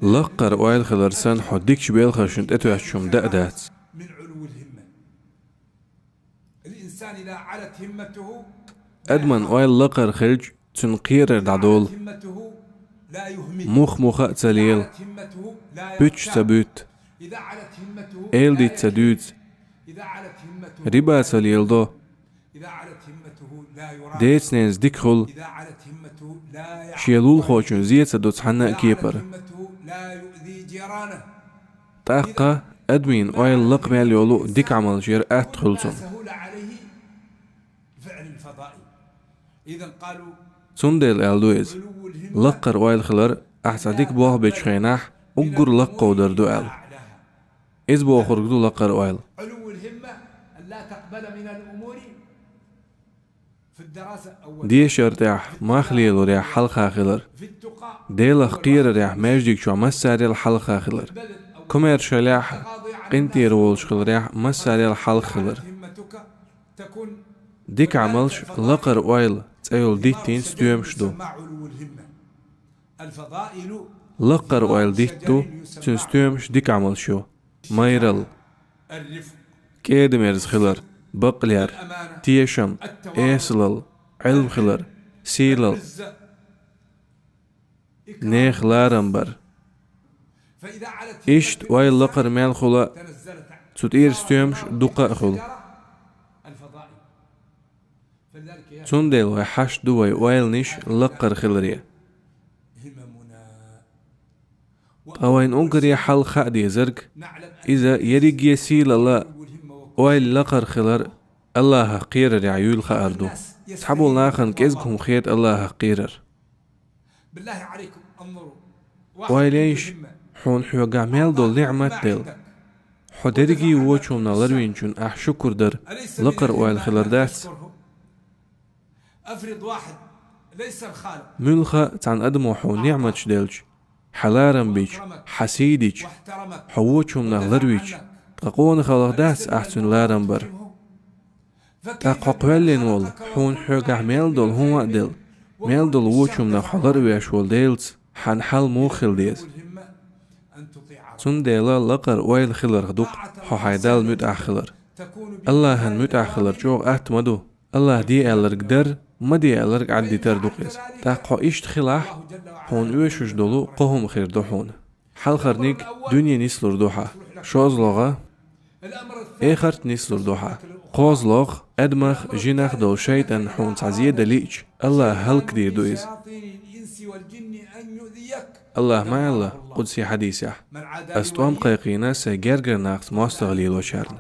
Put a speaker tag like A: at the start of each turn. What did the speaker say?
A: لقر وائل خلرسان حديك بيل خشنت اتوحشم دأدات
B: من علو الهمة. الإنسان إذا علت همته
A: أدمن وائل لقر خلج تنقير دعدول
B: همته لا يهمل.
A: مخ تسليل
B: همته لا
A: بيتش سبوت
B: إذا علت همته
A: إيل دي تسدوت
B: إذا علت همته
A: ربا سليل دو
B: إذا علت همته لا يرى.
A: ديت نيز ديكخل
B: إذا علت همته لا يعلم.
A: شيلول خوشن زيت سدوت حنا كيبر
B: همته لا يؤذي جيرانه.
A: تاقا أدمين وائل لق مال يولو ديك عمل جير أتخلصن
B: سهول عليه فعل الفضائي. إذا قالوا
A: سندل ألدويز
B: علو الهمة
A: لقر وائل خلر أحساديك بوه بيتشخيناح أقر لقو دردو أل
B: أعلاها.
A: إز بوه خرجدو لقر وائل
B: علو الهمة أن لا تقبل من الأمور في الدراسة أولا.
A: دي شرطيح ما خليلو ريح حلقة خلر
B: في التقى
A: ديلا خقير ريح ماجديك شو مساري الحلقة خلر
B: البلد أو
A: كمير شلاح
B: تغاضي عن
A: قنتي رولش خلر ريح مساري الحلقة خلر
B: همتك تكون
A: ديك عملش لقر وائل تأيول ديتين ستيومشدو
B: يسمى علو الهمة. الفضائل
A: لقر وائل ديتو تنستيومش ديك عملشو مايرل
B: الرفق
A: كيد ميرز خلر بقلير
B: الأمانة
A: تيشم إيسلل علم خلر سيلل
B: العزة
A: نيخ لارنبر
B: فإذا علت
A: إشت وائل لقر مال خلا
B: تنزلت
A: تطير ستيومش دقا خل
B: الفضائي. فلذلك يا
A: سندل وحش دوي وائل نيش لقر خلريا
B: هممنا
A: أوين أنقر حل خادي زرق
B: نعلم أن
A: إذا يريق يسيل الله
B: الهمة
A: وائل لقر خلر الله قيرر يعيول خاردو تحبول ناخن كيزكم خيت الله قيرر
B: بالله عليكم انظروا
A: وائليش حون حيوغا ميل دول نعمت دل حدرجي ووچوم نالروين جون شكر در لقر وائل خلر دات
B: افرض واحد ليس الخالق
A: ملخا تان أدمو حو نعمت شدلج حلارم بيج حسيديج
B: واحترمك
A: حووچوم نالرويج تقون خلق دات أحسن لارنبر تاقوقوالين وول حون حيوغا ميل دول هو دل ميل دول ووچوم نخلر ويش وول ديلز حن حل موخل ديز
B: الهمة ان تطيع
A: سن ديلا لقر وائل خلر خدوق حو حيدال متأخلر
B: تكون
A: الله هن متأخلر جوغ أتمدو الله دي ألرق در ما دي ألرق عدي تردوقيز تاقو إشت خلاح حون ويشوش دولو قهم خير دوحون حل خرنيك دنيا نسلر دوحا شوز لغا
B: الامر الثاني
A: إخرت نسلر دوحا قوز لغ أدمخ جنخ دول شيطان حون تعزيه دليج الله هلك دي دويز
B: شياطين الانس والجن ان يؤذيك
A: الله ما الله قدسي حديث
B: من عادى
A: أستوام قيقينا سيجرجر ناقص مستغليل وشارنا